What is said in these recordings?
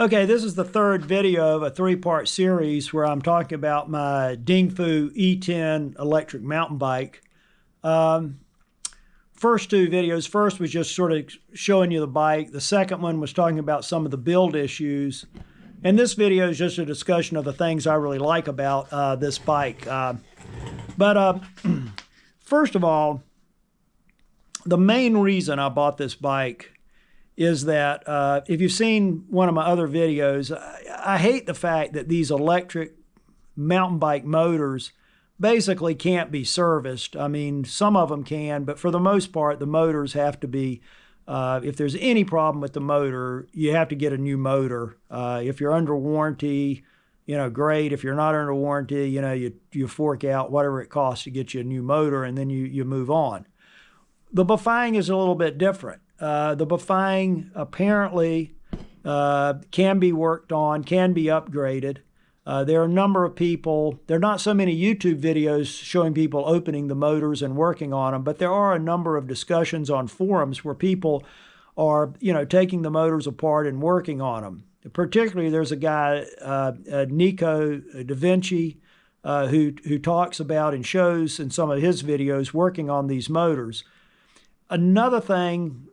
Okay, this is the third video of a three-part series where I'm talking about my Dengfu e10 electric mountain bike. First two videos, first was just sort of showing you the bike. The second one was talking about some of the build issues. And this video is just a discussion of the things I really like about this bike. First of all, the main reason I bought this bike is that if you've seen one of my other videos, I hate the fact that these electric mountain bike motors basically can't be serviced. I mean, some of them can, but for the most part, the motors have to be, if there's any problem with the motor, you have to get a new motor. If you're under warranty, great. If you're not under warranty, you fork out whatever it costs to get you a new motor, and then you move on. The Bafang is a little bit different. The Bafang apparently can be worked on, can be upgraded. There are a number of people, there are not so many YouTube videos showing people opening the motors and working on them, but there are a number of discussions on forums where people are, taking the motors apart and working on them. Particularly, there's a guy, Neeko Devinchi, who talks about and shows in some of his videos working on these motors. Another thing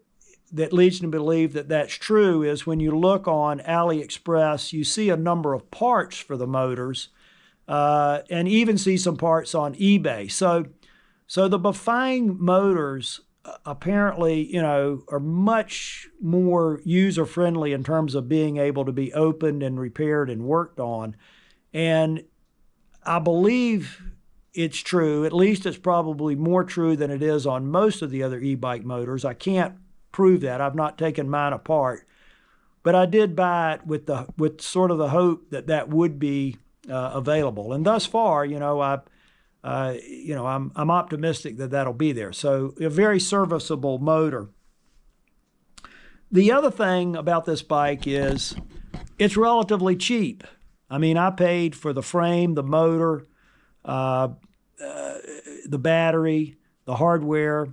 that leads me to believe that that's true is when you look on AliExpress, you see a number of parts for the motors, and even see some parts on eBay. So the Bafang motors apparently, are much more user-friendly in terms of being able to be opened and repaired and worked on. And I believe it's true, at least it's probably more true than it is on most of the other e-bike motors. I can't prove that. I've not taken mine apart, but I did buy it with sort of the hope that that would be available. And thus far, I'm optimistic that that'll be there. So a very serviceable motor. The other thing about this bike is it's relatively cheap. I mean, I paid for the frame, the motor, the battery, the hardware,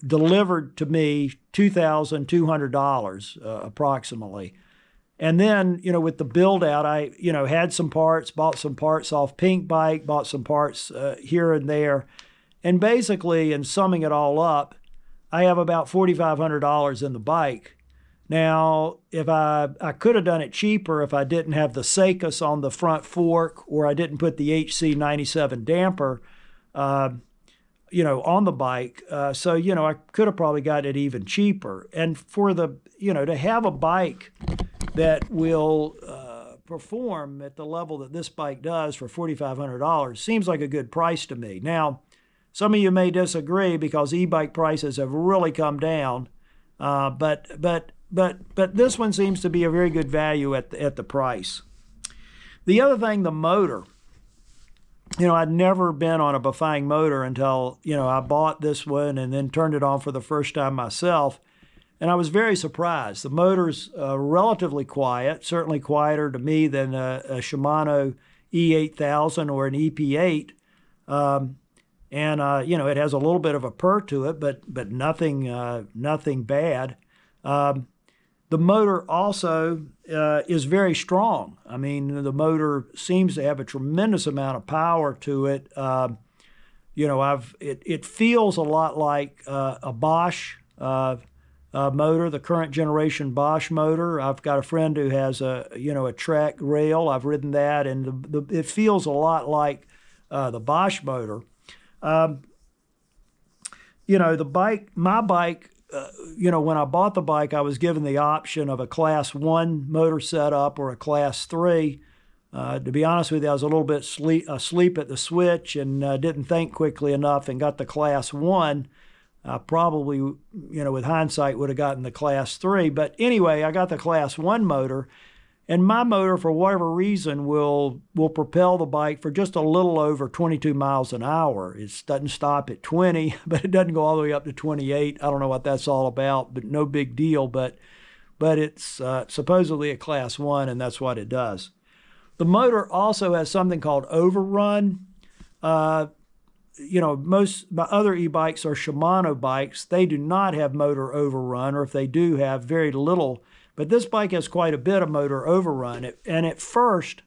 delivered to me $2,200 approximately. And then, with the build out, I, had some parts, bought some parts off Pink Bike, bought some parts here and there. And basically, in summing it all up, I have about $4,500 in the bike. Now, if I could have done it cheaper if I didn't have the Seikos on the front fork, or I didn't put the HC97 damper, on the bike. So, I could have probably got it even cheaper. And for the, to have a bike that will perform at the level that this bike does for $4,500 seems like a good price to me. Now, some of you may disagree because e-bike prices have really come down, but this one seems to be a very good value at the price. The other thing, the motor. I'd never been on a Bafang motor until, I bought this one and then turned it on for the first time myself. And I was very surprised. The motor's relatively quiet, certainly quieter to me than a Shimano E8000 or an EP8. It has a little bit of a purr to it, but nothing bad. The motor also is very strong. I mean, the motor seems to have a tremendous amount of power to it. It feels a lot like a Bosch motor, the current generation Bosch motor. I've got a friend who has a Trek rail. I've ridden that, and it feels a lot like the Bosch motor. The bike, my bike. When I bought the bike, I was given the option of a Class 1 motor setup or a Class 3. To be honest with you, I was a little bit asleep at the switch and didn't think quickly enough and got the Class 1. Probably, with hindsight, would have gotten the Class 3. But anyway, I got the Class 1 motor. And my motor, for whatever reason, will propel the bike for just a little over 22 miles an hour. It doesn't stop at 20, but it doesn't go all the way up to 28. I don't know what that's all about, but no big deal. But it's supposedly a Class 1, and that's what it does. The motor also has something called overrun. Most my other e-bikes are Shimano bikes. They do not have motor overrun, or if they do have very little But this bike has quite a bit of motor overrun. And at first,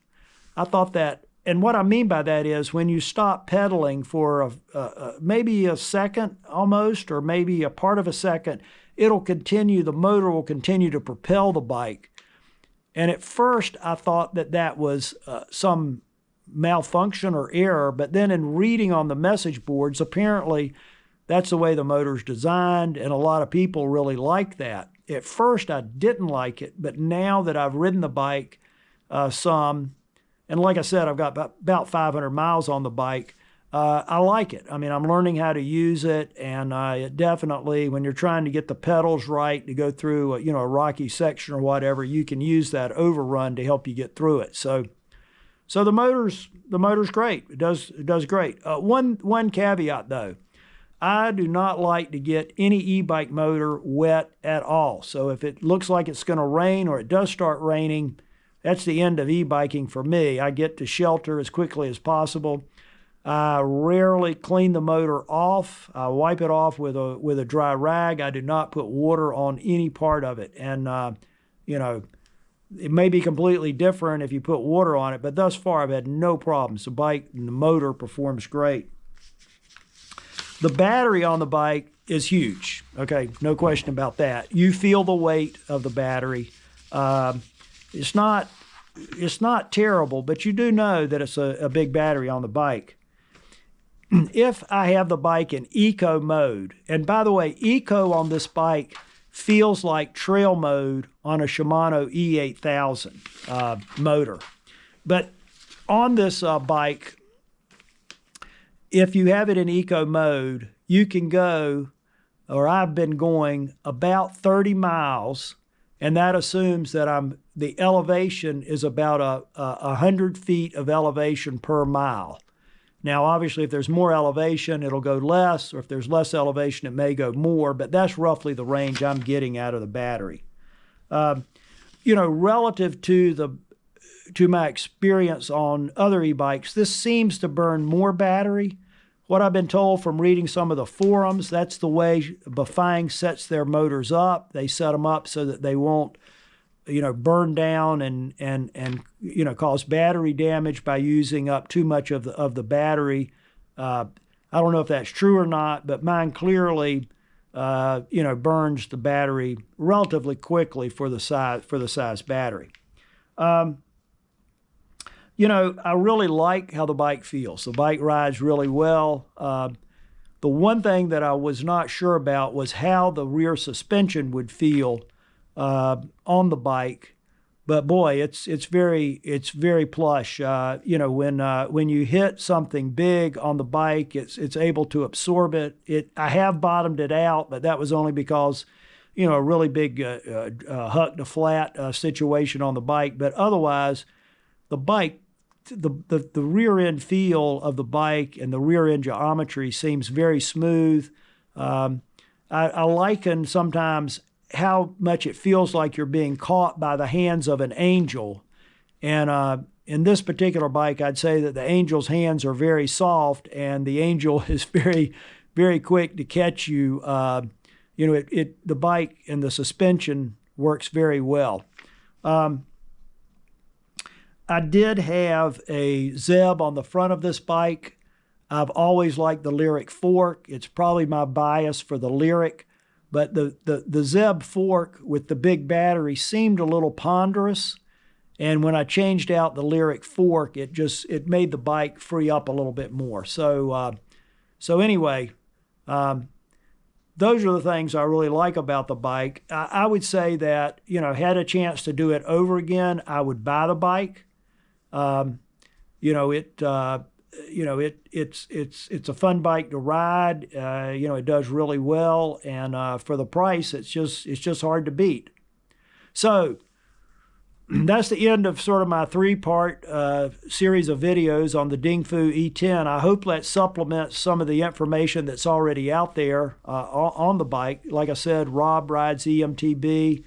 I thought that, and what I mean by that is when you stop pedaling for maybe a second almost, or maybe a part of a second, the motor will continue to propel the bike. And at first, I thought that that was some malfunction or error, but then in reading on the message boards, apparently that's the way the motor's designed, and a lot of people really like that. At first, I didn't like it, but now that I've ridden the bike some, and like I said, I've got about 500 miles on the bike, I like it. I mean, I'm learning how to use it, and it definitely, when you're trying to get the pedals right to go through a rocky section or whatever, you can use that overrun to help you get through it. So the motor's great. It does great. One caveat though, I do not like to get any e-bike motor wet at all. So if it looks like it's going to rain or it does start raining, that's the end of e-biking for me. I get to shelter as quickly as possible. I rarely clean the motor off. I wipe it off with a dry rag. I do not put water on any part of it. And, it may be completely different if you put water on it, but thus far I've had no problems. The bike and the motor performs great. The battery on the bike is huge. Okay, no question about that. You feel the weight of the battery. It's not terrible, but you do know that it's a big battery on the bike. If I have the bike in eco mode, and by the way, eco on this bike feels like trail mode on a Shimano e1000 motor. But on this bike, if you have it in eco mode, you can go, or I've been going about 30 miles, and that assumes that the elevation is about 100 feet of elevation per mile. Now, obviously, if there's more elevation, it'll go less, or if there's less elevation, it may go more, but that's roughly the range I'm getting out of the battery. Relative to my experience on other e-bikes, this seems to burn more battery. What I've been told from reading some of the forums, that's the way Bafang sets their motors up. They set them up so that they won't, burn down and cause battery damage by using up too much of the battery. I don't know if that's true or not, but mine clearly, burns the battery relatively quickly for the size battery. I really like how the bike feels. The bike rides really well. The one thing that I was not sure about was how the rear suspension would feel on the bike. But boy, it's very plush. When you hit something big on the bike, it's able to absorb it. I have bottomed it out, but that was only because a really big huck to flat situation on the bike. But otherwise, the bike, the rear end feel of the bike and the rear end geometry seems very smooth. I liken sometimes how much it feels like you're being caught by the hands of an angel. And in this particular bike, I'd say that the angel's hands are very soft and the angel is very, very quick to catch you. The bike and the suspension works very well. I did have a Zeb on the front of this bike. I've always liked the Lyric fork. It's probably my bias for the Lyric, but the Zeb fork with the big battery seemed a little ponderous. And when I changed out the Lyric fork, it made the bike free up a little bit more. So anyway, those are the things I really like about the bike. I would say that, had a chance to do it over again, I would buy the bike. It's a fun bike to ride. It does really well, and for the price, it's just hard to beat. So that's the end of sort of my three-part series of videos on the Dengfu e10. I hope that supplements some of the information that's already out there on the bike. Like I said, Rob rides eMTB.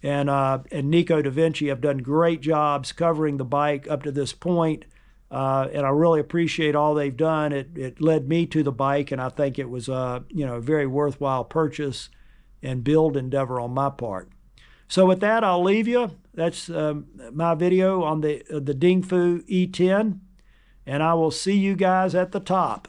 And Neeko Devinchi have done great jobs covering the bike up to this point, and I really appreciate all they've done. It led me to the bike, and I think it was a very worthwhile purchase and build endeavor on my part. So with that, I'll leave you. That's my video on the Dengfu e10, and I will see you guys at the top.